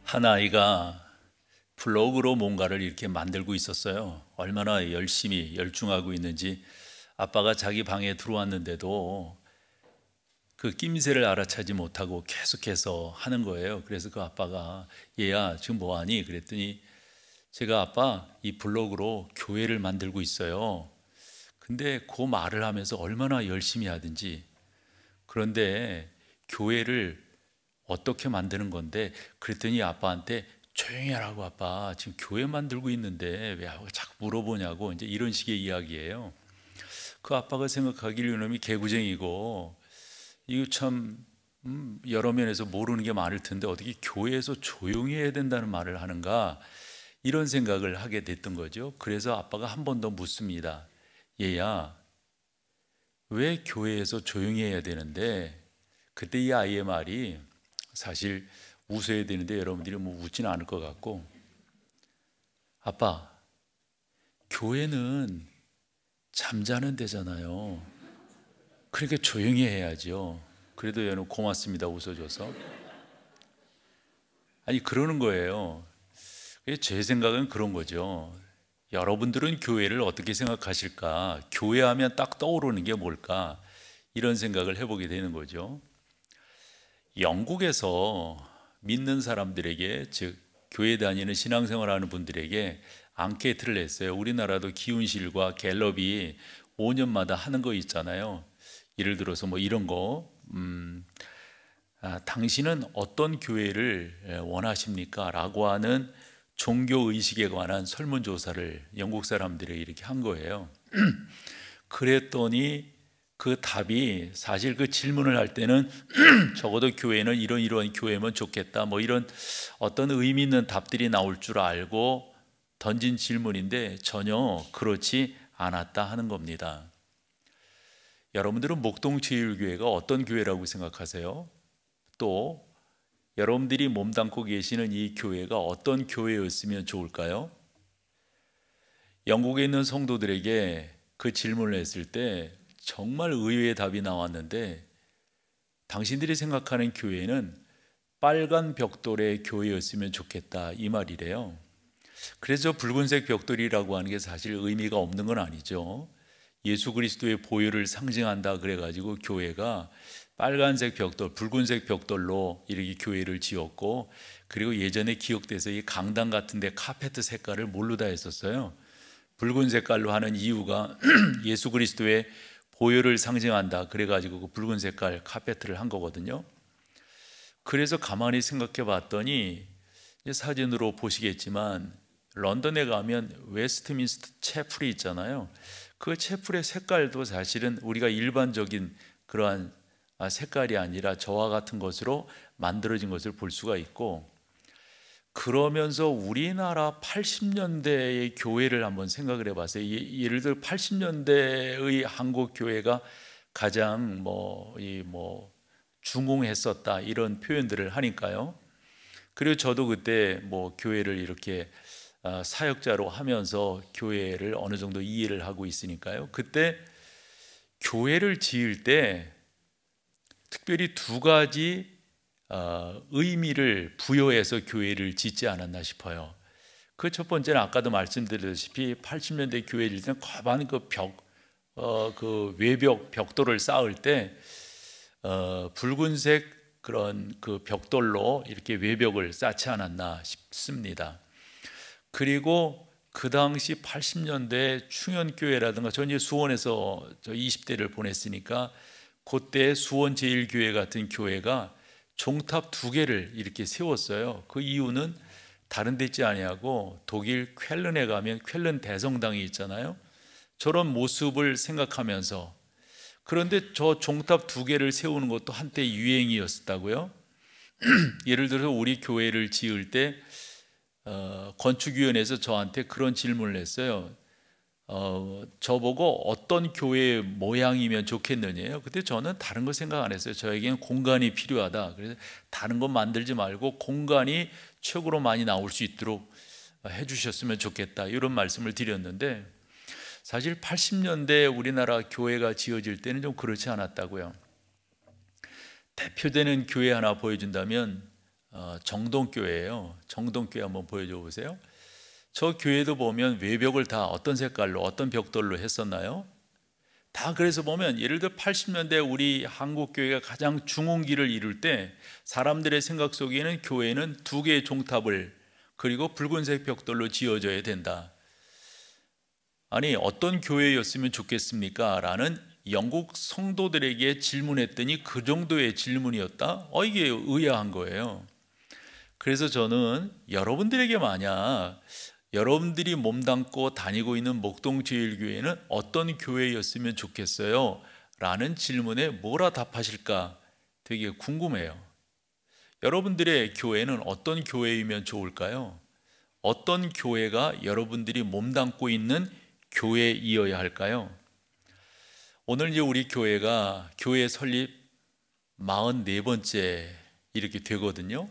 한 아이가 블로그로 뭔가를 이렇게 만들고 있었어요. 얼마나 열심히 열중하고 있는지 아빠가 자기 방에 들어왔는데도 그 낌새를 알아차지 못하고 계속해서 하는 거예요. 그래서 그 아빠가 얘야 지금 뭐하니? 그랬더니 제가 아빠 이 블로그로 교회를 만들고 있어요. 근데 그 말을 하면서 얼마나 열심히 하든지, 그런데 교회를 어떻게 만드는 건데, 그랬더니 아빠한테 조용히 하라고, 아빠 지금 교회 만들고 있는데 왜 자꾸 물어보냐고, 이제 이런 식의 이야기예요. 그 아빠가 생각하기를 이놈이 개구쟁이고 이거 참 여러 면에서 모르는 게 많을 텐데 어떻게 교회에서 조용히 해야 된다는 말을 하는가, 이런 생각을 하게 됐던 거죠. 그래서 아빠가 한 번 더 묻습니다. 얘야, 왜 교회에서 조용히 해야 되는데? 그때 이 아이의 말이, 사실 웃어야 되는데 여러분들이 뭐 웃지는 않을 것 같고, 아빠, 교회는 잠자는 데잖아요. 그러니까 조용히 해야죠. 그래도 얘는 고맙습니다 웃어줘서. 아니 그러는 거예요. 제 생각은 그런 거죠. 여러분들은 교회를 어떻게 생각하실까? 교회하면 딱 떠오르는 게 뭘까? 이런 생각을 해보게 되는 거죠. 영국에서 믿는 사람들에게, 즉 교회 다니는 신앙생활하는 분들에게 앙케이트를 했어요. 우리나라도 기운실과 갤럽이 5년마다 하는 거 있잖아요. 예를 들어서 뭐 이런 거, 당신은 어떤 교회를 원하십니까? 라고 하는 종교 의식에 관한 설문조사를 영국 사람들에게 이렇게 한 거예요. 그랬더니 그 답이, 사실 그 질문을 할 때는 적어도 교회는 이런 교회면 좋겠다, 뭐 이런 어떤 의미 있는 답들이 나올 줄 알고 던진 질문인데 전혀 그렇지 않았다 하는 겁니다. 여러분들은 목동제일교회가 어떤 교회라고 생각하세요? 또 여러분들이 몸담고 계시는 이 교회가 어떤 교회였으면 좋을까요? 영국에 있는 성도들에게 그 질문을 했을 때 정말 의외의 답이 나왔는데, 당신들이 생각하는 교회는 빨간 벽돌의 교회였으면 좋겠다, 이 말이래요. 그래서 붉은색 벽돌이라고 하는 게 사실 의미가 없는 건 아니죠. 예수 그리스도의 보혈을 상징한다 그래가지고 교회가 빨간색 벽돌, 붉은색 벽돌로 이렇게 교회를 지었고, 그리고 예전에 기억돼서 이 강당 같은 데 카페트 색깔을 뭘로 다 했었어요? 붉은 색깔로 하는 이유가 예수 그리스도의 보혈을 상징한다 그래가지고 그 붉은 색깔 카페트를 한 거거든요. 그래서 가만히 생각해 봤더니, 사진으로 보시겠지만 런던에 가면 웨스트민스터 채플이 있잖아요. 그 채플의 색깔도 사실은 우리가 일반적인 그러한 색깔이 아니라 저와 같은 것으로 만들어진 것을 볼 수가 있고, 그러면서 우리나라 80년대의 교회를 한번 생각을 해봤어요. 예를 들어 80년대의 한국 교회가 가장 중흥했었다, 이런 표현들을 하니까요. 그리고 저도 그때 뭐 교회를 이렇게 사역자로 하면서 교회를 어느 정도 이해를 하고 있으니까요. 그때 교회를 지을 때 특별히 두 가지 의미를 부여해서 교회를 짓지 않았나 싶어요. 그 첫 번째는 아까도 말씀드렸다시피 80년대 교회를 짓는 거반 그 외벽 벽돌을 쌓을 때 붉은색 그런 그 벽돌로 이렇게 외벽을 쌓지 않았나 싶습니다. 그리고 그 당시 80년대 충현교회라든가, 전 이제 수원에서 저 20대를 보냈으니까 그때 수원제일교회 같은 교회가 종탑 2개를 이렇게 세웠어요. 그 이유는 다른 데 있지 아니하고 독일 쾰른에 가면 쾰른 대성당이 있잖아요. 저런 모습을 생각하면서, 그런데 저 종탑 2개를 세우는 것도 한때 유행이었다고요. 예를 들어서 우리 교회를 지을 때 건축위원회에서 저한테 그런 질문을 했어요. 저보고 어떤 교회 모양이면 좋겠느냐요. 그때 저는 다른 거 생각 안 했어요. 저에게는 공간이 필요하다. 그래서 다른 건 만들지 말고 공간이 최고로 많이 나올 수 있도록 해주셨으면 좋겠다, 이런 말씀을 드렸는데, 사실 80년대 우리나라 교회가 지어질 때는 좀 그렇지 않았다고요. 대표되는 교회 하나 보여준다면 정동교회예요. 정동교회 한번 보여줘 보세요. 저 교회도 보면 외벽을 다 어떤 색깔로 어떤 벽돌로 했었나요? 다 그래서 보면 예를 들어 80년대 우리 한국 교회가 가장 중흥기를 이룰 때 사람들의 생각 속에는 교회는 두 개의 종탑을 그리고 붉은색 벽돌로 지어져야 된다. 아니 어떤 교회였으면 좋겠습니까? 라는 영국 성도들에게 질문했더니 그 정도의 질문이었다? 이게 의아한 거예요. 그래서 저는 여러분들에게 만약 여러분들이 몸담고 다니고 있는 목동제일교회는 어떤 교회였으면 좋겠어요? 라는 질문에 뭐라 답하실까 되게 궁금해요. 여러분들의 교회는 어떤 교회이면 좋을까요? 어떤 교회가 여러분들이 몸담고 있는 교회이어야 할까요? 오늘 이제 우리 교회가 교회 설립 44번째 이렇게 되거든요.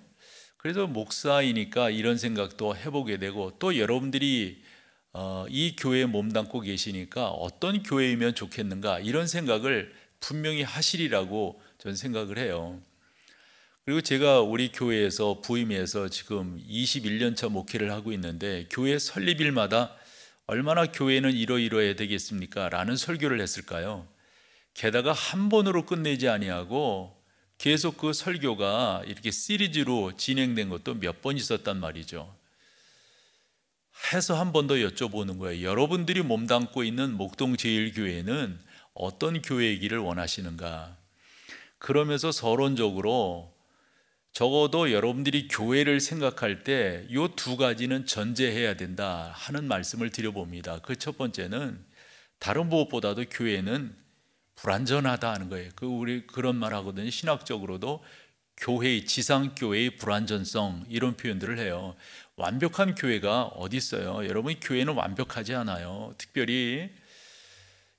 그래서 목사이니까 이런 생각도 해보게 되고 또 여러분들이 이 교회에 몸담고 계시니까 어떤 교회이면 좋겠는가 이런 생각을 분명히 하시리라고 저는 생각을 해요. 그리고 제가 우리 교회에서 부임해서 지금 21년 차 목회를 하고 있는데 교회 설립일마다 얼마나 교회는 이러이러해야 되겠습니까? 라는 설교를 했을까요? 게다가 한 번으로 끝내지 아니하고 계속 그 설교가 이렇게 시리즈로 진행된 것도 몇 번 있었단 말이죠. 해서 한 번 더 여쭤보는 거예요. 여러분들이 몸담고 있는 목동제일교회는 어떤 교회이기를 원하시는가? 그러면서 서론적으로 적어도 여러분들이 교회를 생각할 때 이 두 가지는 전제해야 된다 하는 말씀을 드려봅니다. 그 첫 번째는 다른 무엇보다도 교회는 불완전하다 하는 거예요. 우리 그런 말 하거든요. 신학적으로도 교회의 지상교회의 불완전성 이런 표현들을 해요. 완벽한 교회가 어디 있어요? 여러분 교회는 완벽하지 않아요. 특별히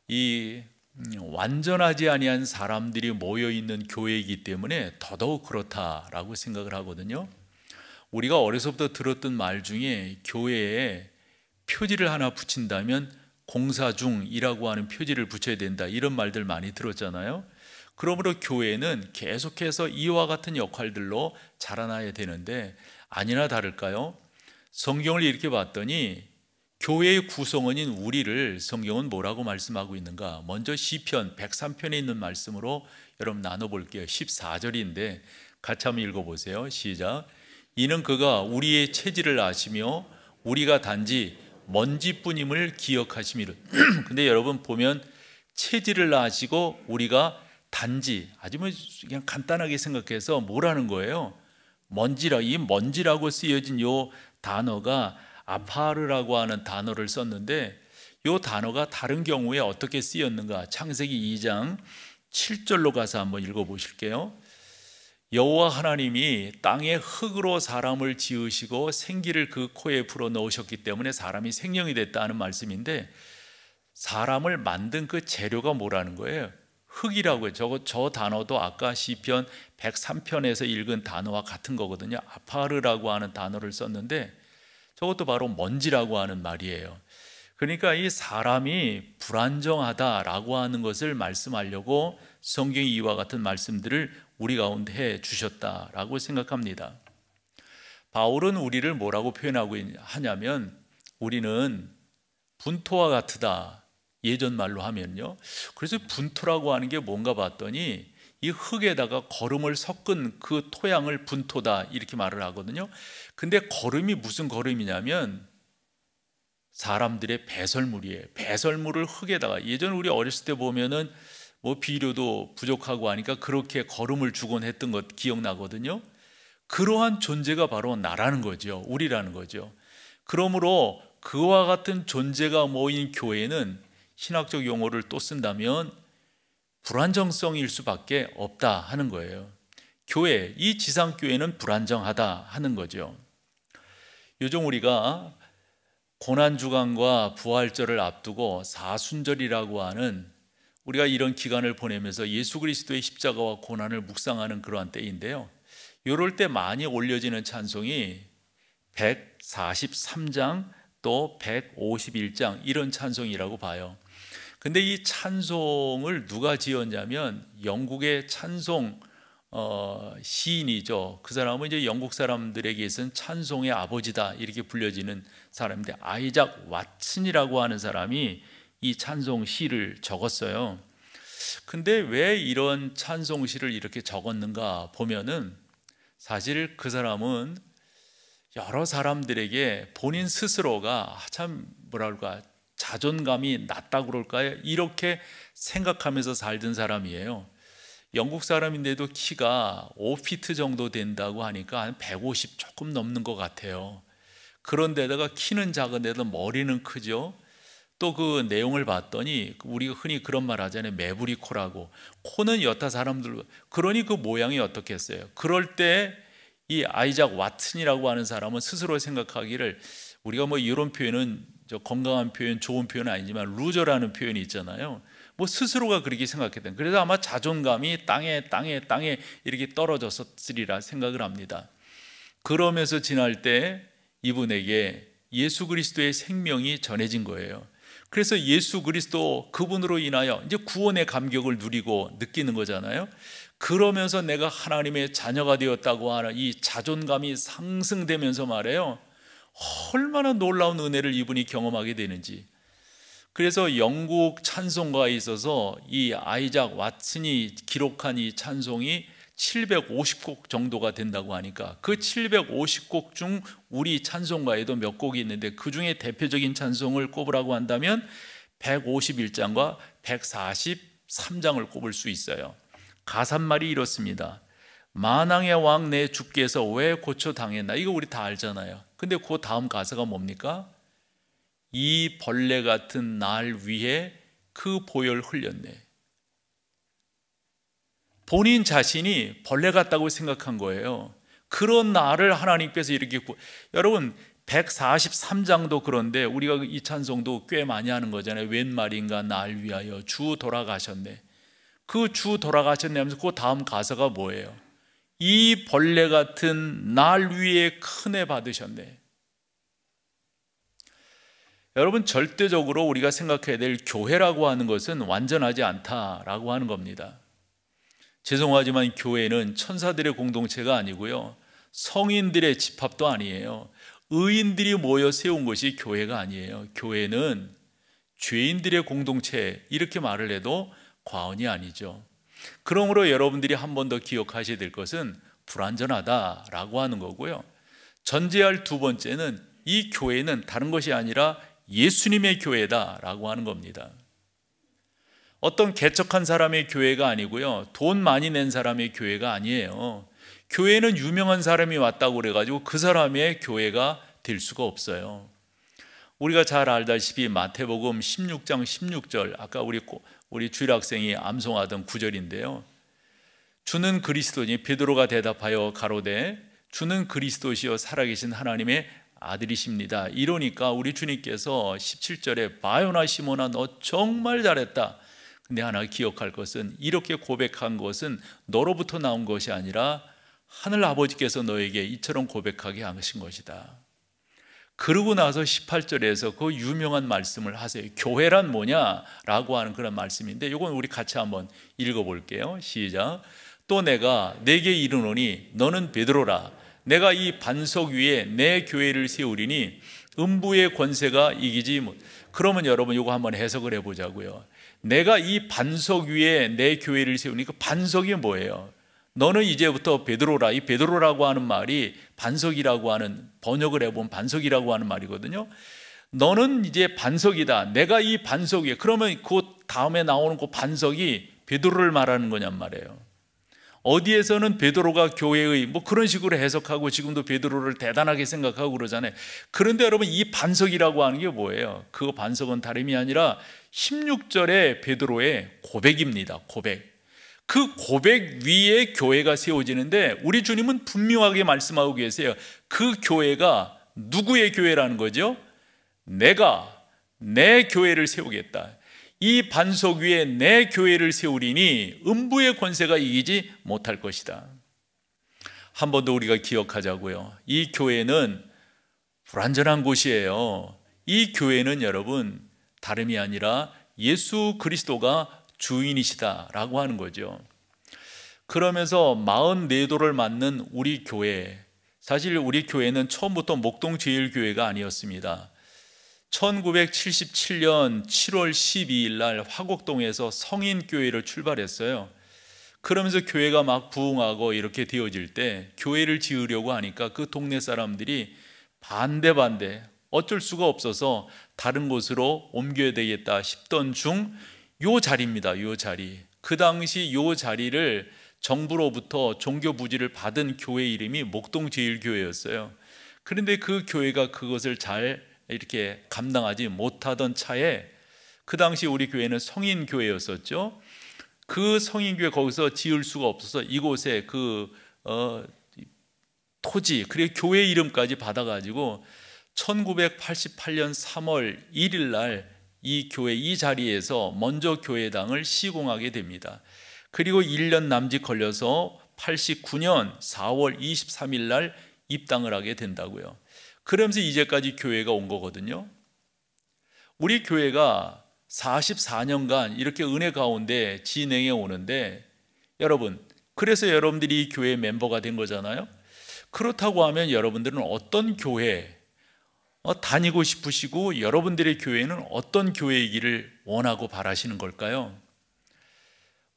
이 완전하지 아니한 사람들이 모여 있는 교회이기 때문에 더더욱 그렇다라고 생각을 하거든요. 우리가 어려서부터 들었던 말 중에 교회에 표지를 하나 붙인다면 공사 중이라고 하는 표지를 붙여야 된다 이런 말들 많이 들었잖아요. 그러므로 교회는 계속해서 이와 같은 역할들로 자라나야 되는데 아니나 다를까요? 성경을 이렇게 봤더니 교회의 구성원인 우리를 성경은 뭐라고 말씀하고 있는가? 먼저 시편 103편에 있는 말씀으로 여러분 나눠볼게요. 14절인데 같이 한번 읽어보세요. 시작. 이는 그가 우리의 체질을 아시며 우리가 단지 먼지뿐임을 기억하심이라. 근데 여러분 보면 체질을 아시고 우리가 단지 아주 그냥 간단하게 생각해서 뭐라는 거예요? 이 먼지라고 쓰여진 요 단어가 아파르라고 하는 단어를 썼는데 요 단어가 다른 경우에 어떻게 쓰였는가? 창세기 2장 7절로 가서 한번 읽어보실게요. 여호와 하나님이 땅의 흙으로 사람을 지으시고 생기를 그 코에 불어 넣으셨기 때문에 사람이 생명이 됐다는 말씀인데 사람을 만든 그 재료가 뭐라는 거예요? 흙이라고 해요. 저 단어도 아까 시편 103편에서 읽은 단어와 같은 거거든요. 아파르라고 하는 단어를 썼는데 저것도 바로 먼지라고 하는 말이에요. 그러니까 이 사람이 불안정하다라고 하는 것을 말씀하려고 성경이 이와 같은 말씀들을 우리 가운데 해 주셨다라고 생각합니다. 바울은 우리를 뭐라고 표현하고 하냐면 우리는 분토와 같으다. 예전 말로 하면요. 그래서 분토라고 하는 게 뭔가 봤더니 이 흙에다가 거름을 섞은 그 토양을 분토다 이렇게 말을 하거든요. 근데 거름이 무슨 거름이냐면 사람들의 배설물이에요. 배설물을 흙에다가 예전 우리 어렸을 때 보면은 뭐 비료도 부족하고 하니까 그렇게 거름을 주곤 했던 것 기억나거든요. 그러한 존재가 바로 나라는 거죠. 우리라는 거죠. 그러므로 그와 같은 존재가 모인 교회는 신학적 용어를 또 쓴다면 불안정성일 수밖에 없다 하는 거예요. 교회, 이 지상교회는 불안정하다 하는 거죠. 요즘 우리가 고난주간과 부활절을 앞두고 사순절이라고 하는 우리가 이런 기간을 보내면서 예수 그리스도의 십자가와 고난을 묵상하는 그러한 때인데요. 이럴 때 많이 올려지는 찬송이 143장 또 151장 이런 찬송이라고 봐요. 근데 이 찬송을 누가 지었냐면 영국의 찬송 시인이죠. 그 사람은 이제 영국 사람들에게서는 찬송의 아버지다 이렇게 불려지는 사람인데, 아이작 왓슨이라고 하는 사람이 이 찬송 시를 적었어요. 근데 왜 이런 찬송 시를 이렇게 적었는가 보면은, 사실 그 사람은 여러 사람들에게 본인 스스로가 참 뭐랄까 자존감이 낮다고 그럴까요? 이렇게 생각하면서 살던 사람이에요. 영국 사람인데도 키가 5피트 정도 된다고 하니까 한 150 조금 넘는 것 같아요. 그런데다가 키는 작은데도 머리는 크죠. 또 그 내용을 봤더니 우리가 흔히 그런 말 하잖아요. 매부리 코라고. 코는 여타 사람들, 그러니 그 모양이 어떻겠어요? 그럴 때 이 아이작 왓슨이라고 하는 사람은 스스로 생각하기를, 우리가 뭐 이런 표현은 건강한 표현, 좋은 표현은 아니지만 루저라는 표현이 있잖아요. 뭐 스스로가 그렇게 생각했던, 그래서 아마 자존감이 땅에 이렇게 떨어졌으리라 생각을 합니다. 그러면서 지날 때 이분에게 예수 그리스도의 생명이 전해진 거예요. 그래서 예수 그리스도, 그분으로 인하여 이제 구원의 감격을 누리고 느끼는 거잖아요. 그러면서 내가 하나님의 자녀가 되었다고 하는 이 자존감이 상승되면서 말해요, 얼마나 놀라운 은혜를 이분이 경험하게 되는지. 그래서 영국 찬송가에 있어서 이 아이작 왓슨이 기록한 이 찬송이 750곡 정도가 된다고 하니까, 그 750곡 중 우리 찬송가에도 몇 곡이 있는데, 그 중에 대표적인 찬송을 꼽으라고 한다면 151장과 143장을 꼽을 수 있어요. 가사말이 이렇습니다. 만왕의 왕 내 주께서 왜 고초당했나. 이거 우리 다 알잖아요. 근데 그 다음 가사가 뭡니까? 이 벌레 같은 날 위해 그 보혈 흘렸네. 본인 자신이 벌레 같다고 생각한 거예요. 그런 나를 하나님께서 이렇게 여러분 143장도 그런데 우리가 이 찬송도 꽤 많이 하는 거잖아요. 웬 말인가 날 위하여 주 돌아가셨네. 그 주 돌아가셨네 하면서 그 다음 가사가 뭐예요? 이 벌레 같은 날 위에 큰 애 받으셨네. 여러분, 절대적으로 우리가 생각해야 될 교회라고 하는 것은 완전하지 않다라고 하는 겁니다. 죄송하지만 교회는 천사들의 공동체가 아니고요, 성인들의 집합도 아니에요. 의인들이 모여 세운 것이 교회가 아니에요. 교회는 죄인들의 공동체, 이렇게 말을 해도 과언이 아니죠. 그러므로 여러분들이 한 번 더 기억하셔야 될 것은 불완전하다라고 하는 거고요. 전제할 두 번째는 이 교회는 다른 것이 아니라 예수님의 교회다라고 하는 겁니다. 어떤 개척한 사람의 교회가 아니고요, 돈 많이 낸 사람의 교회가 아니에요. 교회는 유명한 사람이 왔다고 그래가지고 그 사람의 교회가 될 수가 없어요. 우리가 잘 알다시피 마태복음 16장 16절, 아까 우리 주일학생이 암송하던 구절인데요. 주는 그리스도니, 베드로가 대답하여 가로되 주는 그리스도시요 살아계신 하나님의 아들이십니다. 이러니까 우리 주님께서 17절에 바요나 시몬아 너 정말 잘했다. 근데 하나 기억할 것은, 이렇게 고백한 것은 너로부터 나온 것이 아니라 하늘 아버지께서 너에게 이처럼 고백하게 하신 것이다. 그러고 나서 18절에서 그 유명한 말씀을 하세요. 교회란 뭐냐라고 하는 그런 말씀인데, 이건 우리 같이 한번 읽어볼게요. 시작. 또 내가 내게 이르노니 너는 베드로라. 내가 이 반석 위에 내 교회를 세우리니 음부의 권세가 이기지 못. 그러면 여러분 이거 한번 해석을 해보자고요. 내가 이 반석 위에 내 교회를 세우니까 반석이 뭐예요? 너는 이제부터 베드로라. 이 베드로라고 하는 말이 반석이라고 하는, 번역을 해보면 반석이라고 하는 말이거든요. 너는 이제 반석이다. 내가 이 반석 위에. 그러면 그 다음에 나오는 그 반석이 베드로를 말하는 거냔 말이에요. 어디에서는 베드로가 교회의 뭐 그런 식으로 해석하고 지금도 베드로를 대단하게 생각하고 그러잖아요. 그런데 여러분, 이 반석이라고 하는 게 뭐예요? 그 반석은 다름이 아니라 16절의 베드로의 고백입니다. 고백. 그 고백 위에 교회가 세워지는데, 우리 주님은 분명하게 말씀하고 계세요. 그 교회가 누구의 교회라는 거죠? 내가 내 교회를 세우겠다. 이 반석 위에 내 교회를 세우리니 음부의 권세가 이기지 못할 것이다. 한 번 더 우리가 기억하자고요. 이 교회는 불완전한 곳이에요. 이 교회는 여러분 다름이 아니라 예수 그리스도가 주인이시다라고 하는 거죠. 그러면서 44도를 맞는 우리 교회, 사실 우리 교회는 처음부터 목동제일교회가 아니었습니다. 1977년 7월 12일 날 화곡동에서 성인교회를 출발했어요. 그러면서 교회가 막 부흥하고 이렇게 되어질 때 교회를 지으려고 하니까 그 동네 사람들이 반대 어쩔 수가 없어서 다른 곳으로 옮겨야 되겠다 싶던 중 요 자리입니다. 요 자리. 그 당시 요 자리를 정부로부터 종교 부지를 받은 교회 이름이 목동제일교회였어요. 그런데 그 교회가 그것을 잘 이렇게 감당하지 못하던 차에, 그 당시 우리 교회는 성인교회였었죠. 그 성인교회 거기서 지을 수가 없어서 이곳에 토지, 그리고 교회 이름까지 받아가지고 1988년 3월 1일 날 이 교회 이 자리에서 먼저 교회당을 시공하게 됩니다. 그리고 1년 남짓 걸려서 89년 4월 23일 날 입당을 하게 된다고요. 그러면서 이제까지 교회가 온 거거든요. 우리 교회가 44년간 이렇게 은혜 가운데 진행해 오는데, 여러분, 그래서 여러분들이 이 교회 멤버가 된 거잖아요. 그렇다고 하면 여러분들은 어떤 교회 다니고 싶으시고, 여러분들의 교회는 어떤 교회이기를 원하고 바라시는 걸까요?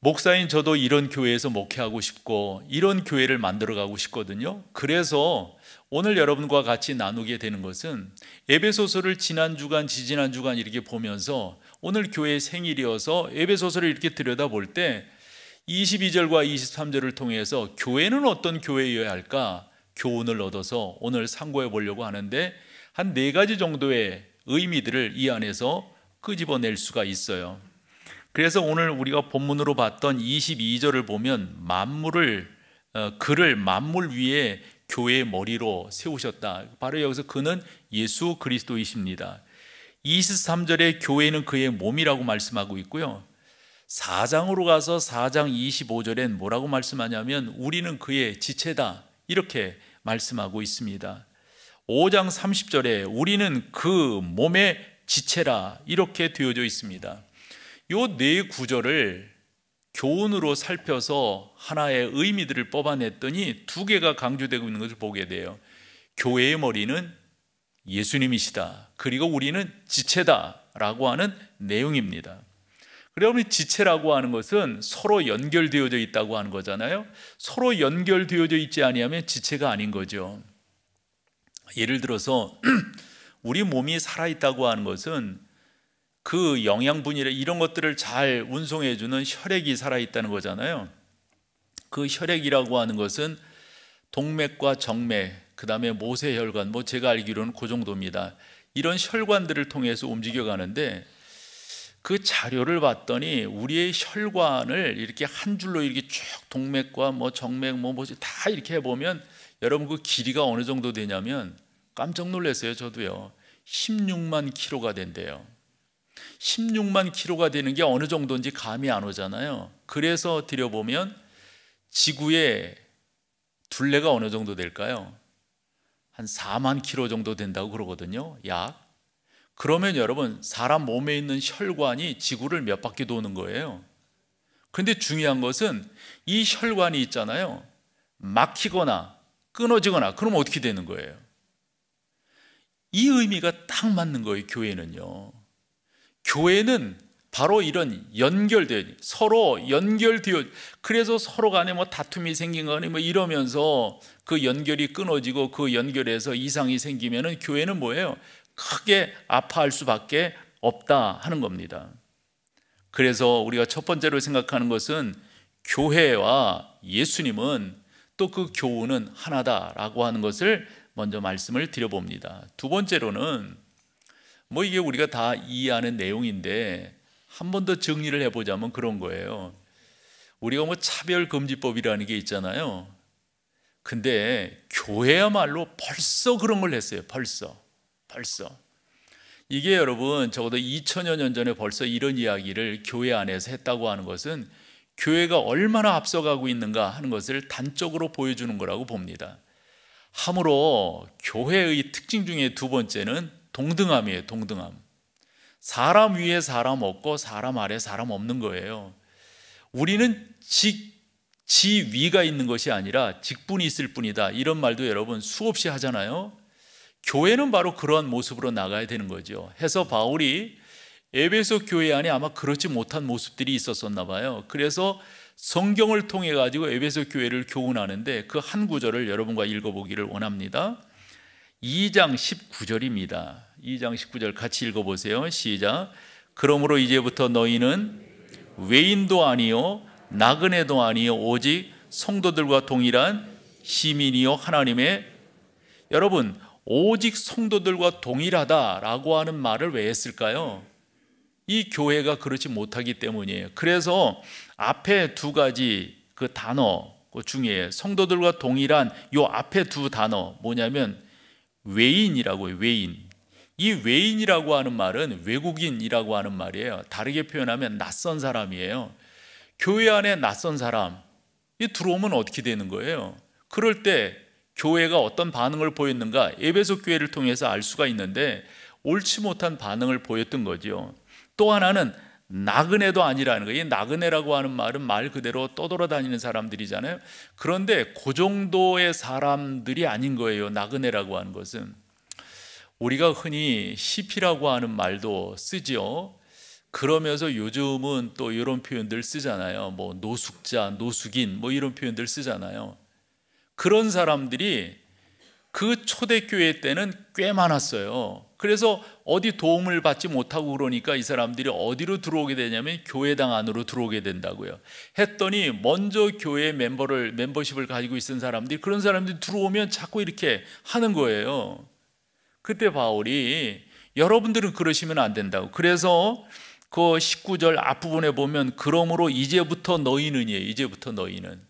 목사인 저도 이런 교회에서 목회하고 싶고 이런 교회를 만들어가고 싶거든요. 그래서 오늘 여러분과 같이 나누게 되는 것은 에베소서를 지난주간 지지난주간 이렇게 보면서 오늘 교회의 생일이어서 에베소서를 이렇게 들여다볼 때 22절과 23절을 통해서 교회는 어떤 교회여야 할까 교훈을 얻어서 오늘 상고해 보려고 하는데, 한 4가지 정도의 의미들을 이 안에서 끄집어낼 수가 있어요. 그래서 오늘 우리가 본문으로 봤던 22절을 보면 그를 만물 위에 교회의 머리로 세우셨다. 바로 여기서 그는 예수 그리스도이십니다. 23절에 교회는 그의 몸이라고 말씀하고 있고요. 4장으로 가서 4장 25절엔 뭐라고 말씀하냐면 우리는 그의 지체다, 이렇게 말씀하고 있습니다. 5장 30절에 우리는 그 몸의 지체라, 이렇게 되어져 있습니다. 요 4구절을 교훈으로 살펴서 하나의 의미들을 뽑아냈더니 2개가 강조되고 있는 것을 보게 돼요. 교회의 머리는 예수님이시다, 그리고 우리는 지체다라고 하는 내용입니다. 그러면 지체라고 하는 것은 서로 연결되어져 있다고 하는 거잖아요. 서로 연결되어져 있지 아니하면 지체가 아닌 거죠. 예를 들어서 우리 몸이 살아있다고 하는 것은 그 영양분이나 이런 것들을 잘 운송해주는 혈액이 살아있다는 거잖아요. 그 혈액이라고 하는 것은 동맥과 정맥, 그 다음에 모세혈관, 제가 알기로는 그 정도입니다. 이런 혈관들을 통해서 움직여가는데, 그 자료를 봤더니 우리의 혈관을 이렇게 한 줄로 이렇게 쭉 동맥과 정맥 다 이렇게 해보면 여러분 그 길이가 어느 정도 되냐면, 깜짝 놀랐어요. 저도요. 16만 킬로가 된대요. 16만 킬로가 되는 게 어느 정도인지 감이 안 오잖아요. 그래서 들여보면 지구의 둘레가 어느 정도 될까요? 한 4만 킬로 정도 된다고 그러거든요. 약. 그러면 여러분, 사람 몸에 있는 혈관이 지구를 몇 바퀴 도는 거예요. 그런데 중요한 것은 이 혈관이 있잖아요. 막히거나 끊어지거나 그러면 어떻게 되는 거예요? 이 의미가 딱 맞는 거예요. 교회는요. 교회는 바로 이런 서로 연결되어, 그래서 서로 간에 다툼이 생긴 거니 이러면서 그 연결이 끊어지고 그 연결에서 이상이 생기면은 교회는 뭐예요? 크게 아파할 수밖에 없다 하는 겁니다. 그래서 우리가 첫 번째로 생각하는 것은 교회와 예수님은 또 그 교훈은 하나다라고 하는 것을 먼저 말씀을 드려봅니다. 두 번째로는 이게 우리가 다 이해하는 내용인데 한 번 더 정리를 해보자면 그런 거예요. 우리가 차별금지법이라는 게 있잖아요. 근데 교회야말로 벌써 그런 걸 했어요. 벌써 이게 여러분 적어도 2000여 년 전에 벌써 이런 이야기를 교회 안에서 했다고 하는 것은 교회가 얼마나 앞서가고 있는가 하는 것을 단적으로 보여주는 거라고 봅니다. 함으로 교회의 특징 중에 두 번째는 동등함이에요. 동등함. 사람 위에 사람 없고 사람 아래 사람 없는 거예요. 우리는 지위가 있는 것이 아니라 직분이 있을 뿐이다. 이런 말도 여러분 수없이 하잖아요. 교회는 바로 그러한 모습으로 나가야 되는 거죠. 해서 바울이 에베소 교회 안에 아마 그렇지 못한 모습들이 있었었나 봐요. 그래서 성경을 통해 가지고 에베소 교회를 교훈하는데 그 한 구절을 여러분과 읽어보기를 원합니다. 2장 19절입니다. 2장 19절 같이 읽어보세요. 시작. 그러므로 이제부터 너희는 외인도 아니요 나그네도 아니요 오직 성도들과 동일한 시민이요 하나님의, 여러분 오직 성도들과 동일하다라고 하는 말을 왜 했을까요? 이 교회가 그렇지 못하기 때문이에요. 그래서 앞에 두 가지 그 단어 중에 성도들과 동일한 요 앞에 두 단어 뭐냐면 외인이라고요. 외인. 이 외인이라고 하는 말은 외국인이라고 하는 말이에요. 다르게 표현하면 낯선 사람이에요. 교회 안에 낯선 사람이 들어오면 어떻게 되는 거예요? 그럴 때 교회가 어떤 반응을 보였는가 에베소 교회를 통해서 알 수가 있는데 옳지 못한 반응을 보였던 거죠. 또 하나는 나그네도 아니라는 거예요. 이 나그네라고 하는 말은 말 그대로 떠돌아다니는 사람들이잖아요. 그런데 그 정도의 사람들이 아닌 거예요. 나그네라고 하는 것은 우리가 흔히 시피라고 하는 말도 쓰지요. 그러면서 요즘은 또 이런 표현들 쓰잖아요. 뭐 노숙자, 노숙인 뭐 이런 표현들 쓰잖아요. 그런 사람들이 그 초대교회 때는 꽤 많았어요. 그래서 어디 도움을 받지 못하고 그러니까 이 사람들이 어디로 들어오게 되냐면 교회당 안으로 들어오게 된다고요. 했더니 먼저 교회 멤버십을 가지고 있는 사람들이 그런 사람들이 들어오면 자꾸 이렇게 하는 거예요. 그때 바울이 여러분들은 그러시면 안 된다고. 그래서 그 19절 앞부분에 보면 그러므로 이제부터 너희는이에요. 이제부터 너희는.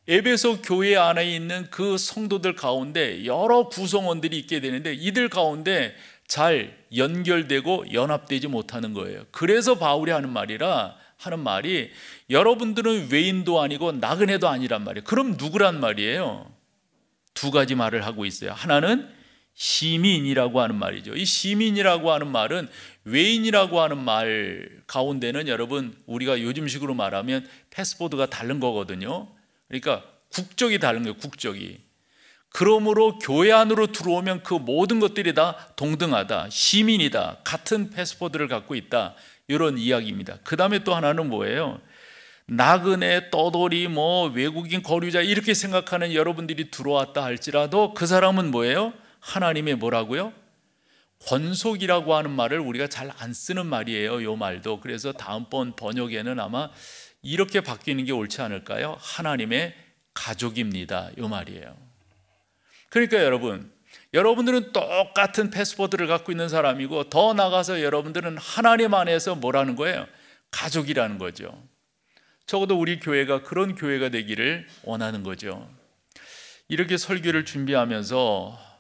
에베소 교회 안에 있는 그 성도들 가운데 여러 구성원들이 있게 되는데 이들 가운데 잘 연결되고 연합되지 못하는 거예요. 그래서 바울이 하는 말이 여러분들은 외인도 아니고 나그네도 아니란 말이에요. 그럼 누구란 말이에요? 두 가지 말을 하고 있어요. 하나는 시민이라고 하는 말이죠. 이 시민이라고 하는 말은 외인이라고 하는 말 가운데는 여러분 우리가 요즘식으로 말하면 패스포드가 다른 거거든요. 그러니까 국적이 다른 거예요. 국적이. 그러므로 교회 안으로 들어오면 그 모든 것들이 다 동등하다, 시민이다, 같은 패스포드를 갖고 있다, 이런 이야기입니다. 그 다음에 또 하나는 뭐예요? 나그네, 떠돌이, 뭐 외국인, 거류자 이렇게 생각하는 여러분들이 들어왔다 할지라도 그 사람은 뭐예요? 하나님의 뭐라고요? 권속이라고 하는 말을 우리가 잘 안 쓰는 말이에요. 요 말도. 그래서 다음번 번역에는 아마 이렇게 바뀌는 게 옳지 않을까요? 하나님의 가족입니다. 요 말이에요. 그러니까 여러분들은 똑같은 패스포드를 갖고 있는 사람이고 더 나아가서 여러분들은 하나님 안에서 뭐라는 거예요? 가족이라는 거죠. 적어도 우리 교회가 그런 교회가 되기를 원하는 거죠. 이렇게 설교를 준비하면서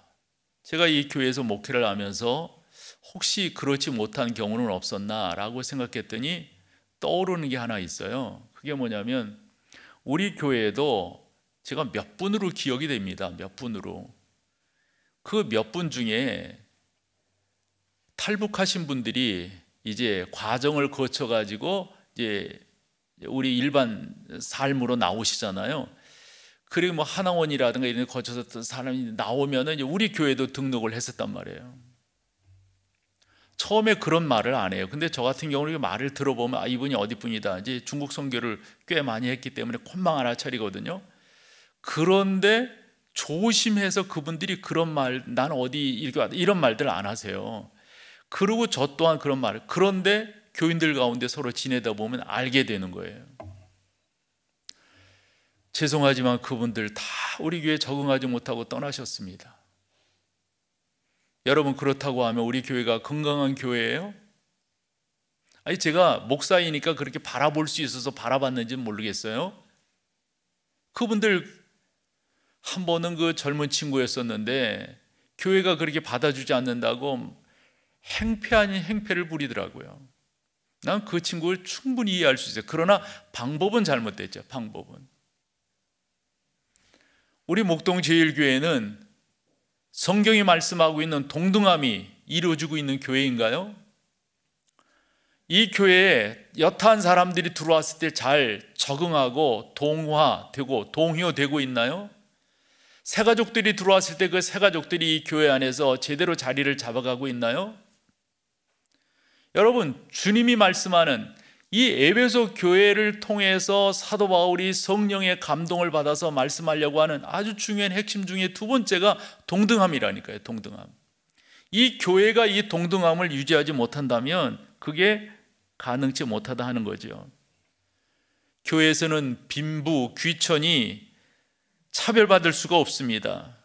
제가 이 교회에서 목회를 하면서 혹시 그렇지 못한 경우는 없었나 라고 생각했더니 떠오르는 게 하나 있어요. 그게 뭐냐면 우리 교회에도 제가 몇 분으로 기억이 됩니다. 몇 분으로. 그 몇 분 중에 탈북하신 분들이 이제 과정을 거쳐가지고 이제 우리 일반 삶으로 나오시잖아요. 그리고 뭐 하나원이라든가 이런 데 거쳐서 사람이 나오면은 우리 교회도 등록을 했었단 말이에요. 처음에 그런 말을 안 해요. 근데 저 같은 경우는 말을 들어보면 아, 이분이 어디 분이다. 이제 중국 선교를 꽤 많이 했기 때문에 콧망 하나 차리거든요. 그런데 조심해서 그분들이 그런 말, 난 어디 이런 말들 안 하세요. 그리고 저 또한 그런 말. 그런데 교인들 가운데 서로 지내다 보면 알게 되는 거예요. 죄송하지만 그분들 다 우리 교회에 적응하지 못하고 떠나셨습니다. 여러분 그렇다고 하면 우리 교회가 건강한 교회예요? 아니 제가 목사이니까 그렇게 바라볼 수 있어서 바라봤는지는 모르겠어요. 그분들 한 번은 그 젊은 친구였었는데 교회가 그렇게 받아주지 않는다고 행패 아닌 행패를 부리더라고요. 난 그 친구를 충분히 이해할 수 있어요. 그러나 방법은 잘못됐죠. 방법은. 우리 목동 제1교회는 성경이 말씀하고 있는 동등함이 이루어지고 있는 교회인가요? 이 교회에 여타한 사람들이 들어왔을 때 잘 적응하고 동요되고 있나요? 새가족들이 들어왔을 때 그 새가족들이 이 교회 안에서 제대로 자리를 잡아가고 있나요? 여러분, 주님이 말씀하는 이 에베소 교회를 통해서 사도 바울이 성령의 감동을 받아서 말씀하려고 하는 아주 중요한 핵심 중에 두 번째가 동등함이라니까요. 동등함. 이 교회가 이 동등함을 유지하지 못한다면 그게 가능치 못하다 하는 거죠. 교회에서는 빈부, 귀천이 차별받을 수가 없습니다.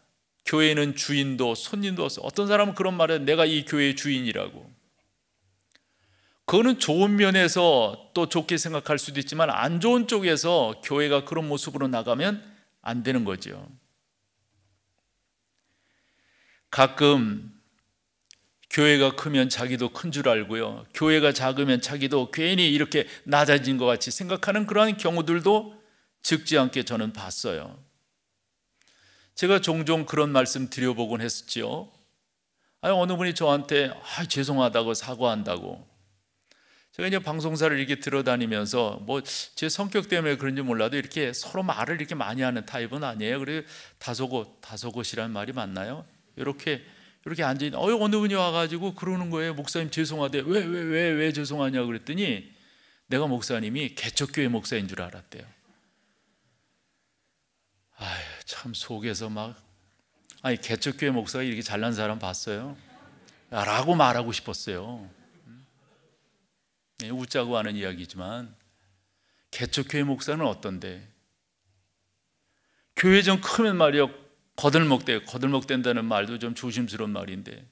교회는 주인도 손님도 없어요. 어떤 사람은 그런 말을 해요. 내가 이 교회의 주인이라고. 그거는 좋은 면에서 또 좋게 생각할 수도 있지만 안 좋은 쪽에서 교회가 그런 모습으로 나가면 안 되는 거죠. 가끔 교회가 크면 자기도 큰 줄 알고요, 교회가 작으면 자기도 괜히 이렇게 낮아진 것 같이 생각하는 그러한 경우들도 적지 않게 저는 봤어요. 제가 종종 그런 말씀 드려보곤 했었지요. 어느 분이 저한테 죄송하다고 사과한다고. 제가 이제 방송사를 이렇게 들어다니면서 뭐 제 성격 때문에 그런지 몰라도 이렇게 서로 말을 이렇게 많이 하는 타입은 아니에요. 그래서 다소곳이라는 말이 맞나요? 이렇게 앉아있는, 어느 분이 와가지고 그러는 거예요. 목사님 죄송하대. 왜 죄송하냐고 그랬더니 내가 목사님이 개척교회 목사인 줄 알았대요. 참 속에서 개척교회 목사가 이렇게 잘난 사람 봤어요? 라고 말하고 싶었어요. 웃자고 하는 이야기지만 개척교회 목사는 어떤데? 교회 좀 크면 말이요, 거들먹댄다는 말도 좀 조심스러운 말인데,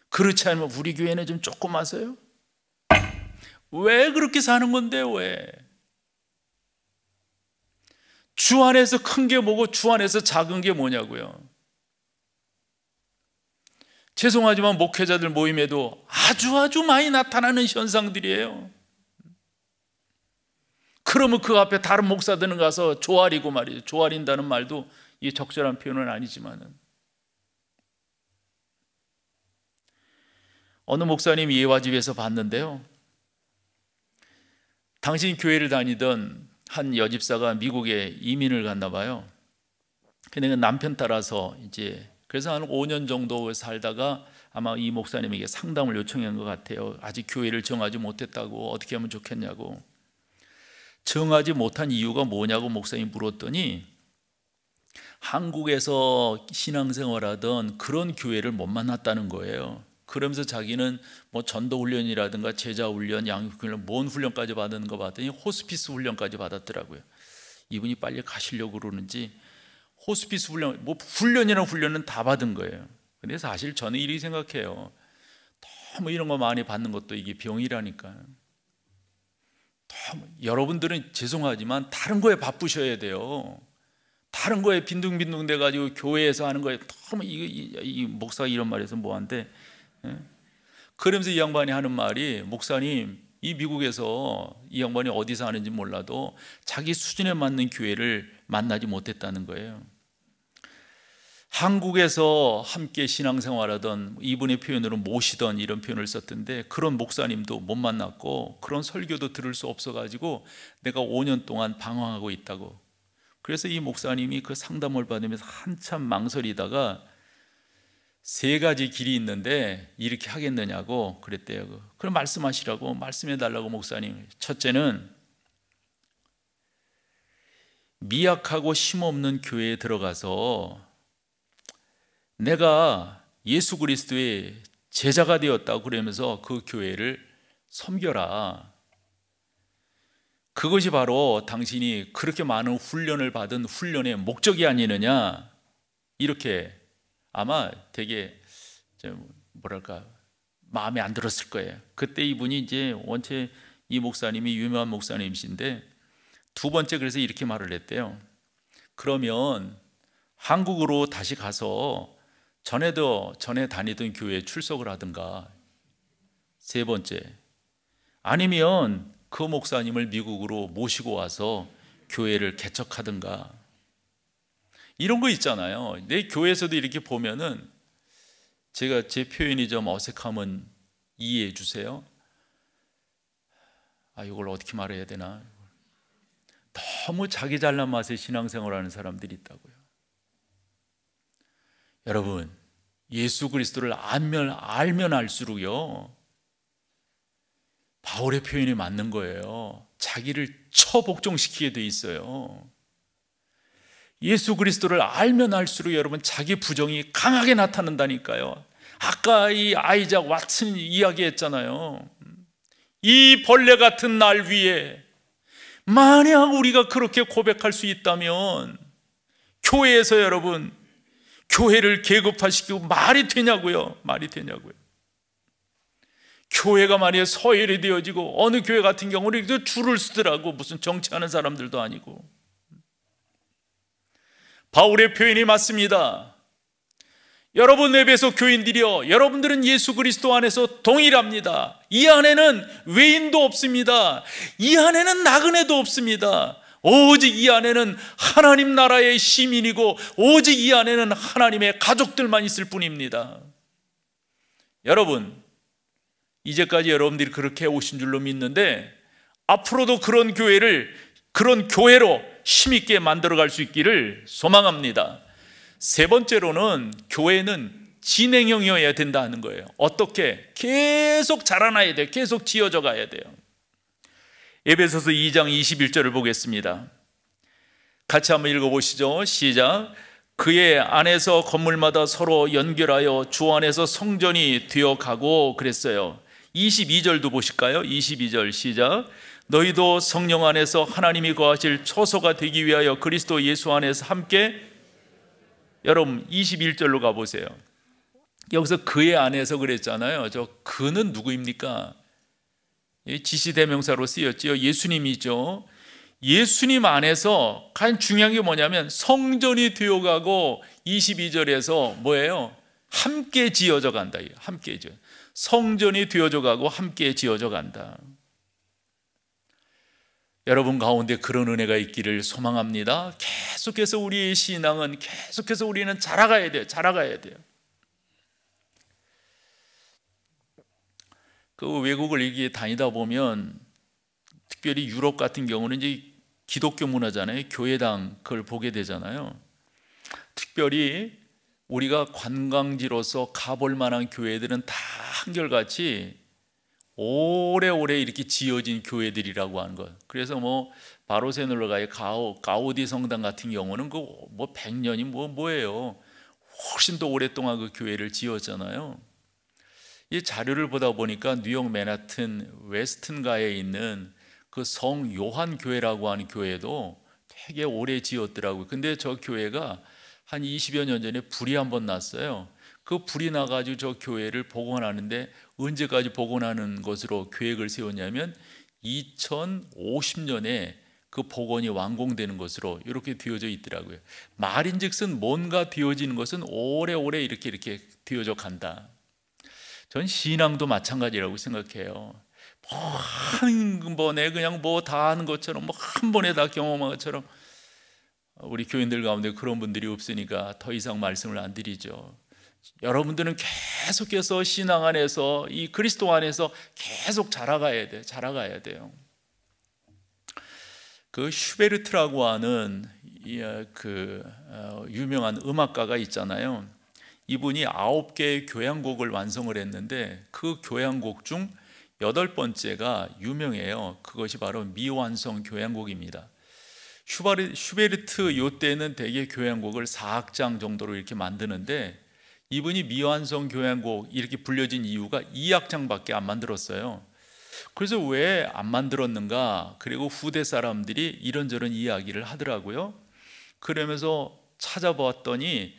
그렇지 않으면 우리 교회는 좀 조그마서요? 왜 그렇게 사는 건데? 왜? 주 안에서 큰 게 뭐고 주 안에서 작은 게 뭐냐고요. 죄송하지만 목회자들 모임에도 아주 많이 나타나는 현상들이에요. 그러면 그 앞에 다른 목사들은 가서 조아리고 말이에요. 조아린다는 말도 이 적절한 표현은 아니지만은, 어느 목사님 예화집에서 봤는데요, 당신 교회를 다니던 한 여집사가 미국에 이민을 갔나 봐요. 근데 남편 따라서 그래서 한 5년 정도 살다가 아마 이 목사님에게 상담을 요청한 것 같아요. 아직 교회를 정하지 못했다고, 어떻게 하면 좋겠냐고. 정하지 못한 이유가 뭐냐고 목사님이 물었더니 한국에서 신앙생활하던 그런 교회를 못 만났다는 거예요. 그러면서 자기는 뭐 전도훈련이라든가 제자훈련, 양육훈련, 뭔 훈련까지 받은 거 봤더니 호스피스 훈련까지 받았더라고요. 이분이 빨리 가시려고 그러는지 호스피스 훈련, 뭐 훈련은 다 받은 거예요. 근데 사실 저는 이렇게 생각해요. 너무 이런 거 많이 받는 것도 이게 병이라니까. 여러분들은 죄송하지만 다른 거에 바쁘셔야 돼요. 다른 거에 빈둥빈둥 돼가지고 교회에서 하는 거에 너무 이 목사가 이런 말해서 뭐한데, 그러면서 이 양반이 하는 말이, 목사님, 이 미국에서 이 양반이 어디서 하는지 몰라도 자기 수준에 맞는 교회를 만나지 못했다는 거예요. 한국에서 함께 신앙생활하던, 이분의 표현으로 모시던 이런 표현을 썼던데, 그런 목사님도 못 만났고 그런 설교도 들을 수 없어가지고 내가 5년 동안 방황하고 있다고. 그래서 이 목사님이 그 상담을 받으면서 한참 망설이다가 3가지 길이 있는데 이렇게 하겠느냐고 그랬대요. 그럼 말씀하시라고, 말씀해 달라고 목사님. 첫째는 미약하고 힘없는 교회에 들어가서 내가 예수 그리스도의 제자가 되었다고 그러면서 그 교회를 섬겨라. 그것이 바로 당신이 그렇게 많은 훈련을 받은 훈련의 목적이 아니느냐. 이렇게 아마 되게 뭐랄까 마음에 안 들었을 거예요. 그때 이분이 원체 이 목사님이 유명한 목사님이신데, 두 번째 그래서 이렇게 말을 했대요. 그러면 한국으로 다시 가서 전에 다니던 교회에 출석을 하든가. 세 번째, 아니면 그 목사님을 미국으로 모시고 와서 교회를 개척하든가. 이런 거 있잖아요. 내 교회에서도 이렇게 보면은, 제가 제 표현이 좀 어색하면 이해해 주세요. 이걸 어떻게 말해야 되나? 너무 자기 잘난 맛에 신앙생활하는 사람들이 있다고요. 여러분, 예수 그리스도를 알면 알수록요, 바울의 표현이 맞는 거예요. 자기를 처복종시키게 돼 있어요. 예수 그리스도를 알면 알수록 여러분, 자기 부정이 강하게 나타난다니까요. 아까 이 아이작 왓슨 이야기했잖아요. 이 벌레 같은 날 위에 만약 우리가 그렇게 고백할 수 있다면 교회에서 여러분, 교회를 계급화시키고 말이 되냐고요? 말이 되냐고요? 교회가 만약에 서열이 되어지고, 어느 교회 같은 경우는 줄을 서더라고. 무슨 정치하는 사람들도 아니고. 바울의 표현이 맞습니다. 여러분 에베소 교인들이여, 여러분들은 예수 그리스도 안에서 동일합니다. 이 안에는 외인도 없습니다. 이 안에는 나그네도 없습니다. 오직 이 안에는 하나님 나라의 시민이고, 오직 이 안에는 하나님의 가족들만 있을 뿐입니다. 여러분, 이제까지 여러분들이 그렇게 오신 줄로 믿는데, 앞으로도 그런 교회를, 그런 교회로 힘있게 만들어갈 수 있기를 소망합니다. 세 번째로는 교회는 진행형이어야 된다는 거예요. 어떻게? 계속 자라나야 돼요. 계속 지어져 가야 돼요. 에베소서 2장 21절을 보겠습니다. 같이 한번 읽어보시죠. 시작. 그의 안에서 건물마다 서로 연결하여 주 안에서 성전이 되어가고 그랬어요. 22절도 보실까요? 22절 시작. 너희도 성령 안에서 하나님이 거하실 처소가 되기 위하여 그리스도 예수 안에서 함께. 여러분 21절로 가보세요. 여기서 그의 안에서 그랬잖아요. 저 그는 누구입니까? 지시대명사로 쓰였지요. 예수님이죠. 예수님 안에서 가장 중요한 게 뭐냐면 성전이 되어가고, 22절에서 뭐예요? 함께 지어져 간다. 함께 지어. 성전이 되어져 가고 함께 지어져 간다. 여러분 가운데 그런 은혜가 있기를 소망합니다. 계속해서 우리의 신앙은, 계속해서 우리는 자라가야 돼요. 자라가야 돼요. 그 외국을 이렇게 다니다 보면, 특별히 유럽 같은 경우는 이제 기독교 문화잖아요. 교회당 그걸 보게 되잖아요. 특별히 우리가 관광지로서 가볼 만한 교회들은 다 한결같이 오래오래 이렇게 지어진 교회들이라고 하는 것. 그래서 뭐 바르셀로나의 가우디 성당 같은 경우는 그 뭐 100년이 뭐예요? 훨씬 더 오랫동안 그 교회를 지었잖아요. 이 자료를 보다 보니까 뉴욕 맨하튼 웨스턴가에 있는 그 성 요한 교회라고 하는 교회도 되게 오래 지었더라고요. 근데 저 교회가 한 20여 년 전에 불이 한번 났어요. 그 불이 나가지고 저 교회를 복원하는데, 언제까지 복원하는 것으로 계획을 세웠냐면 2050년에 그 복원이 완공되는 것으로 이렇게 되어져 있더라고요. 말인즉슨 뭔가 되어지는 것은 오래오래 이렇게 되어져 간다. 전 신앙도 마찬가지라고 생각해요. 한 번에 그냥 뭐 다 하는 것처럼, 뭐 한 번에 다 경험한 것처럼, 우리 교인들 가운데 그런 분들이 없으니까 더 이상 말씀을 안 드리죠. 여러분들은 계속해서 신앙 안에서, 이 그리스도 안에서 계속 자라가야 돼. 자라가야 돼요. 그 슈베르트라고 하는 유명한 음악가가 있잖아요. 이분이 9개의 교향곡을 완성을 했는데, 그 교향곡 중 8번째가 유명해요. 그것이 바로 미완성 교향곡입니다. 슈베르트 요때는 대개 교향곡을 4악장 정도로 이렇게 만드는데, 이분이 미완성 교향곡 이렇게 불려진 이유가 2악장밖에 안 만들었어요. 그래서 왜 안 만들었는가? 그리고 후대 사람들이 이런저런 이야기를 하더라고요. 그러면서 찾아봤더니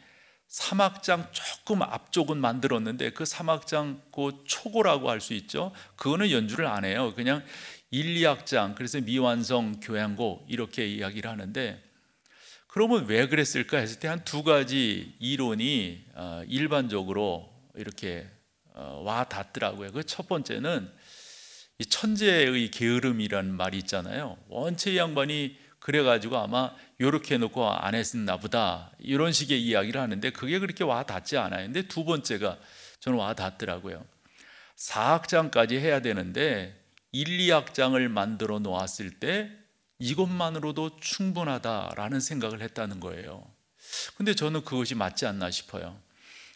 3악장 조금 앞쪽은 만들었는데, 그 3악장 그 초고라고 할 수 있죠. 그거는 연주를 안 해요. 그냥 1, 2악장, 그래서 미완성 교향곡 이렇게 이야기를 하는데, 그러면 왜 그랬을까 했을 때 한 두 가지 이론이 일반적으로 이렇게 와 닿더라고요. 그 첫 번째는 이 천재의 게으름이라는 말이 있잖아요. 원체 이 양반이 그래가지고 아마 이렇게 해놓고 안 했나 보다, 이런 식의 이야기를 하는데, 그게 그렇게 와 닿지 않아요. 근데 두 번째가 저는 와 닿더라고요. 4악장까지 해야 되는데 1, 2악장을 만들어 놓았을 때 이것만으로도 충분하다라는 생각을 했다는 거예요. 근데 저는 그것이 맞지 않나 싶어요.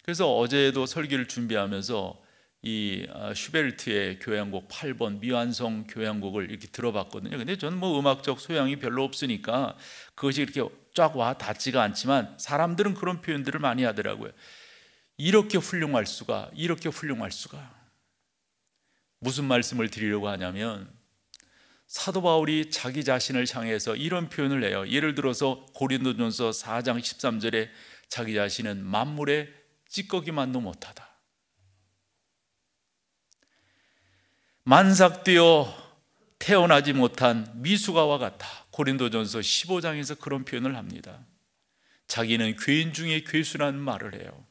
그래서 어제도 설교를 준비하면서 이 슈베르트의 교향곡 8번 미완성 교향곡을 이렇게 들어봤거든요. 근데 저는 뭐 음악적 소양이 별로 없으니까 그것이 이렇게 쫙 와 닿지가 않지만 사람들은 그런 표현들을 많이 하더라고요. 이렇게 훌륭할 수가, 이렇게 훌륭할 수가. 무슨 말씀을 드리려고 하냐면 사도 바울이 자기 자신을 향해서 이런 표현을 해요. 예를 들어서 고린도전서 4장 13절에 자기 자신은 만물의 찌꺼기만도 못하다. 만삭되어 태어나지 못한 미숙아와 같다. 고린도전서 15장에서 그런 표현을 합니다. 자기는 괴인 중에 괴수라는 말을 해요.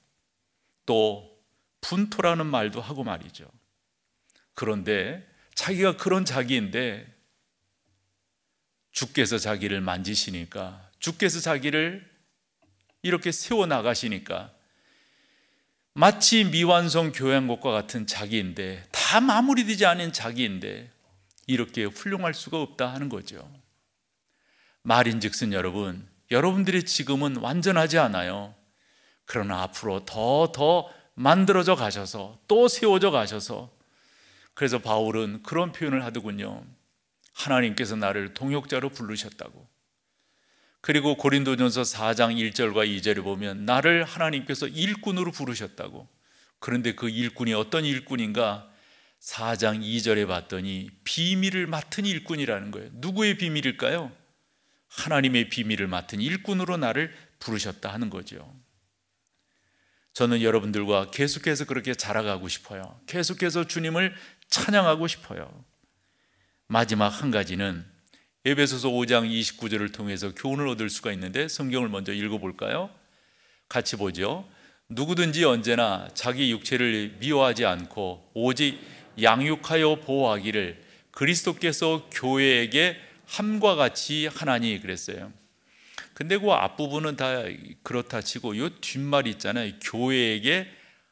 또 분토라는 말도 하고 말이죠. 그런데 자기가 그런 자기인데 주께서 자기를 만지시니까, 주께서 자기를 이렇게 세워나가시니까 마치 미완성 교향곡과 같은 자기인데, 다 마무리되지 않은 자기인데 이렇게 훌륭할 수가 없다 하는 거죠. 말인즉슨 여러분들의 지금은 완전하지 않아요. 그러나 앞으로 더 만들어져 가셔서 또 세워져 가셔서, 그래서 바울은 그런 표현을 하더군요. 하나님께서 나를 동역자로 부르셨다고. 그리고 고린도전서 4장 1절과 2절에 보면 나를 하나님께서 일꾼으로 부르셨다고. 그런데 그 일꾼이 어떤 일꾼인가? 4장 2절에 봤더니 비밀을 맡은 일꾼이라는 거예요. 누구의 비밀일까요? 하나님의 비밀을 맡은 일꾼으로 나를 부르셨다 하는 거죠. 저는 여러분들과 계속해서 그렇게 자라가고 싶어요. 계속해서 주님을 찬양하고 싶어요. 마지막 한 가지는 에베소서 5장 29절을 통해서 교훈을 얻을 수가 있는데, 성경을 먼저 읽어볼까요? 같이 보죠. 누구든지 언제나 자기 육체를 미워하지 않고 오직 양육하여 보호하기를 그리스도께서 교회에게 함과 같이 하나니, 그랬어요. 근데 그 앞부분은 다 그렇다 치고 이 뒷말이 있잖아요. 교회에게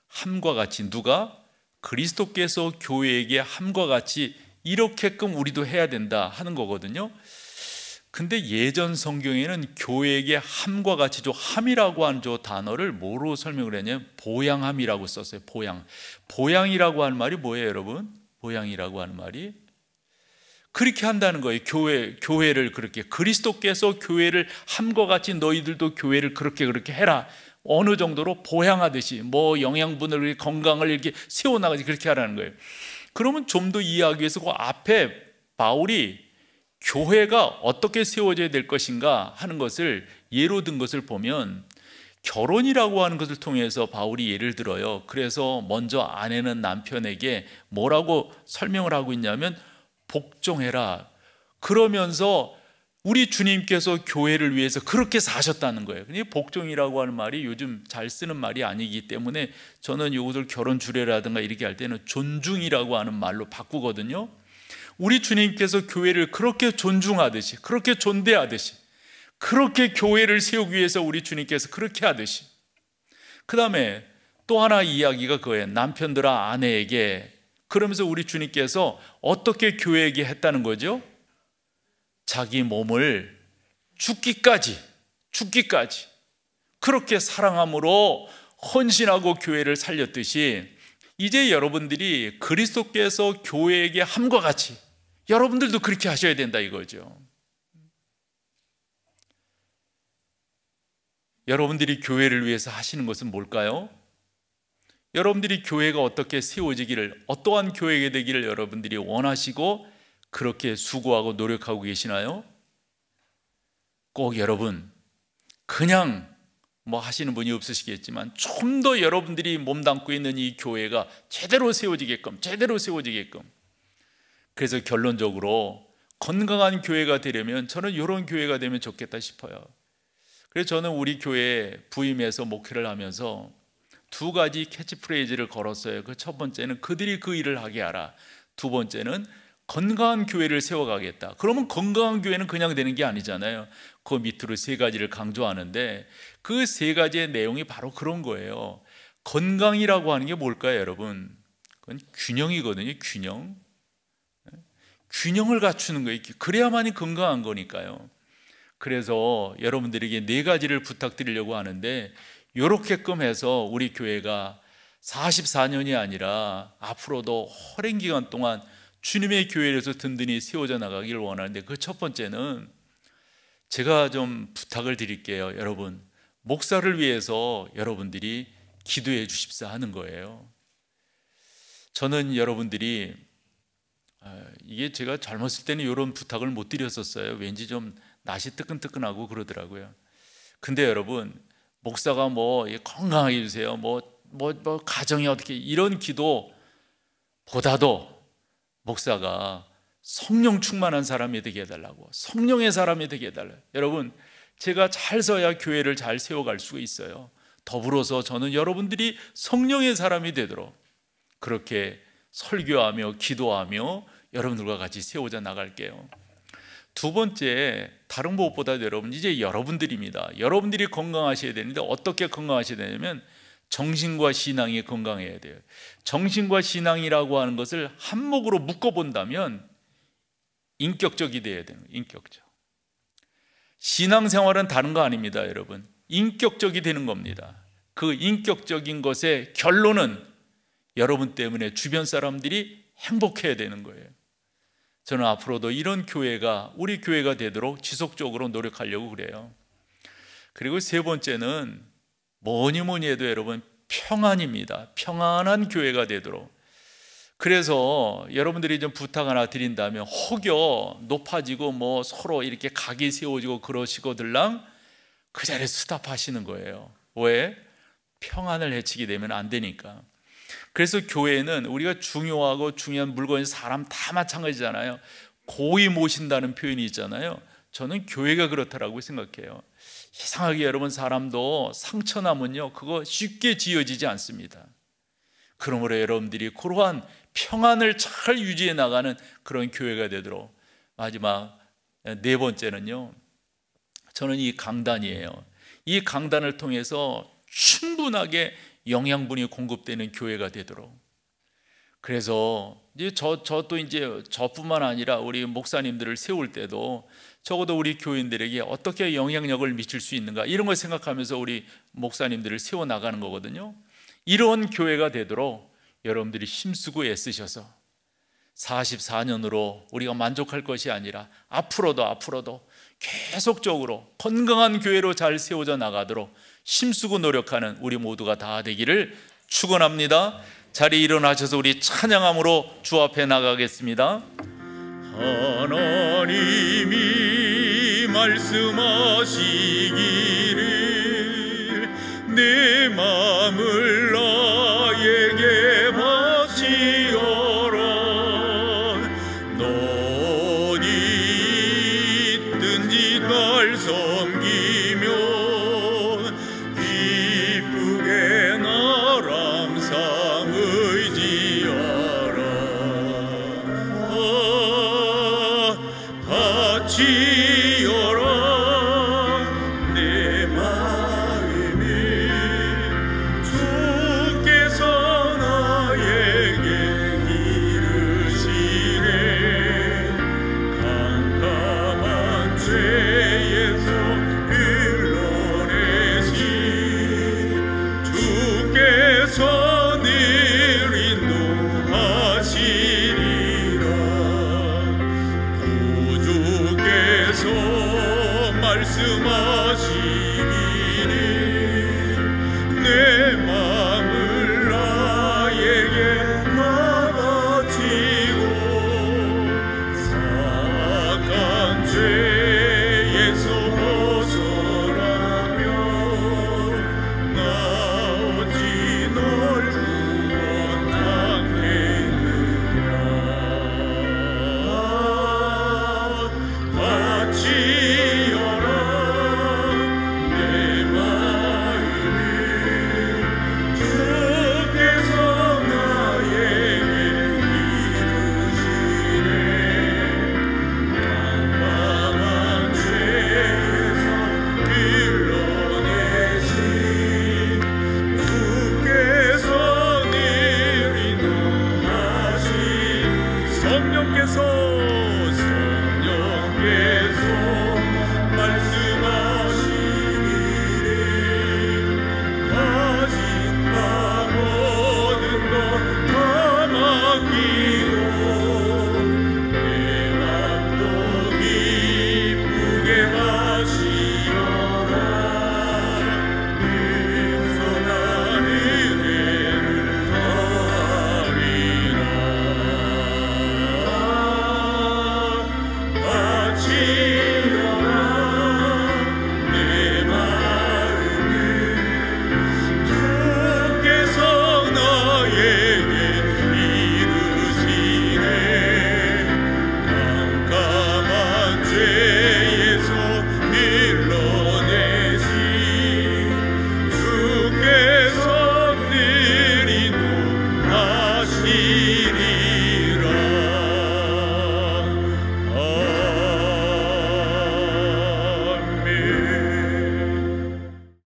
함과 같이, 누가? 그리스도께서 교회에게 함과 같이 이렇게끔 우리도 해야 된다 하는 거거든요. 근데 예전 성경에는 교회에게 함과 같이, 함이라고 하는 저 단어를 뭐로 설명을 했냐면 보양함이라고 썼어요. 보양이라고 하는 말이 뭐예요, 여러분? 보양이라고 하는 말이 그렇게 한다는 거예요. 교회를 그렇게, 그리스도께서 교회를 함과 같이 너희들도 교회를 그렇게 해라. 어느 정도로 보양하듯이, 뭐 영양분을, 건강을 이렇게 세워나가지, 그렇게 하라는 거예요. 그러면 좀 더 이해하기 위해서 그 앞에 바울이 교회가 어떻게 세워져야 될 것인가 하는 것을 예로 든 것을 보면, 결혼이라고 하는 것을 통해서 바울이 예를 들어요. 그래서 먼저 아내는 남편에게 뭐라고 설명을 하고 있냐면 복종해라. 그러면서 우리 주님께서 교회를 위해서 그렇게 사셨다는 거예요. 근데 복종이라고 하는 말이 요즘 잘 쓰는 말이 아니기 때문에 저는 이것을 결혼 주례라든가 이렇게 할 때는 존중이라고 하는 말로 바꾸거든요. 우리 주님께서 교회를 그렇게 존중하듯이, 그렇게 존대하듯이, 그렇게 교회를 세우기 위해서 우리 주님께서 그렇게 하듯이, 그 다음에 또 하나 이야기가 그거예요. 남편들아 아내에게, 그러면서 우리 주님께서 어떻게 교회에게 했다는 거죠? 자기 몸을 죽기까지 그렇게 사랑함으로 헌신하고 교회를 살렸듯이, 이제 여러분들이 그리스도께서 교회에게 함과 같이 여러분들도 그렇게 하셔야 된다 이거죠. 여러분들이 교회를 위해서 하시는 것은 뭘까요? 여러분들이 교회가 어떻게 세워지기를, 어떠한 교회가 되기를 여러분들이 원하시고 그렇게 수고하고 노력하고 계시나요? 꼭 여러분, 그냥 뭐 하시는 분이 없으시겠지만 좀 더 여러분들이 몸담고 있는 이 교회가 제대로 세워지게끔, 그래서 결론적으로 건강한 교회가 되려면 저는 이런 교회가 되면 좋겠다 싶어요. 그래서 저는 우리 교회에 부임해서 목회를 하면서 두 가지 캐치프레이즈를 걸었어요. 그 첫 번째는 그들이 그 일을 하게 하라. 두 번째는 건강한 교회를 세워가겠다. 그러면 건강한 교회는 그냥 되는 게 아니잖아요. 그 밑으로 세 가지를 강조하는데 그 세 가지의 내용이 바로 그런 거예요. 건강이라고 하는 게 뭘까요, 여러분? 그건 균형이거든요. 균형을 갖추는 거예요. 그래야만이 건강한 거니까요. 그래서 여러분들에게 4가지를 부탁드리려고 하는데, 이렇게끔 해서 우리 교회가 44년이 아니라 앞으로도 오랜 기간 동안 주님의 교회에서 든든히 세워져 나가기를 원하는데, 그 첫 번째는 제가 좀 부탁을 드릴게요. 여러분, 목사를 위해서 여러분들이 기도해 주십사 하는 거예요. 저는 여러분들이 이게 제가 젊었을 때는 이런 부탁을 못 드렸었어요. 왠지 좀 낯이 뜨끈뜨끈하고 그러더라고요. 근데 여러분, 목사가 뭐 건강하게 해주세요, 뭐 가정이 어떻게, 이런 기도보다도 목사가 성령 충만한 사람이 되게 해달라고, 성령의 사람이 되게 해달라고. 여러분, 제가 잘 서야 교회를 잘 세워갈 수가 있어요. 더불어서 저는 여러분들이 성령의 사람이 되도록 그렇게 설교하며 기도하며 여러분들과 같이 세워져 나갈게요. 두 번째, 다른 무엇보다 여러분, 이제 여러분들입니다. 여러분들이 건강하셔야 되는데, 어떻게 건강하셔야 되냐면 정신과 신앙이 건강해야 돼요. 정신과 신앙이라고 하는 것을 한목으로 묶어본다면 인격적이 돼야 되는 거예요. 인격적. 신앙생활은 다른 거 아닙니다, 여러분. 인격적이 되는 겁니다. 그 인격적인 것의 결론은 여러분 때문에 주변 사람들이 행복해야 되는 거예요. 저는 앞으로도 이런 교회가 우리 교회가 되도록 지속적으로 노력하려고 그래요. 그리고 세 번째는 뭐니 해도 여러분, 평안입니다. 평안한 교회가 되도록. 그래서 여러분들이 좀 부탁 하나 드린다면, 혹여 높아지고 뭐 서로 이렇게 각이 세워지고 그러시거들랑 그 자리에 스탑하시는 거예요. 왜? 평안을 해치게 되면 안 되니까. 그래서 교회는 우리가 중요하고 중요한 물건이, 사람 다 마찬가지잖아요. 고이 모신다는 표현이 있잖아요. 저는 교회가 그렇다라고 생각해요. 이상하게 여러분, 사람도 상처 나면요, 그거 쉽게 지어지지 않습니다. 그러므로 여러분들이 그러한 평안을 잘 유지해 나가는 그런 교회가 되도록. 마지막 4번째는요, 저는 이 강단이에요. 이 강단을 통해서 충분하게 영양분이 공급되는 교회가 되도록. 그래서 이제 저도 이제 저뿐만 아니라 우리 목사님들을 세울 때도 적어도 우리 교인들에게 어떻게 영향력을 미칠 수 있는가, 이런 걸 생각하면서 우리 목사님들을 세워 나가는 거거든요. 이런 교회가 되도록 여러분들이 힘쓰고 애쓰셔서 44년으로 우리가 만족할 것이 아니라 앞으로도 계속적으로 건강한 교회로 잘 세워져 나가도록 힘쓰고 노력하는 우리 모두가 다 되기를 축원합니다. 자리에 일어나셔서 우리 찬양함으로 주 앞에 나가겠습니다. 하나님이 말씀하시기를 내 마음을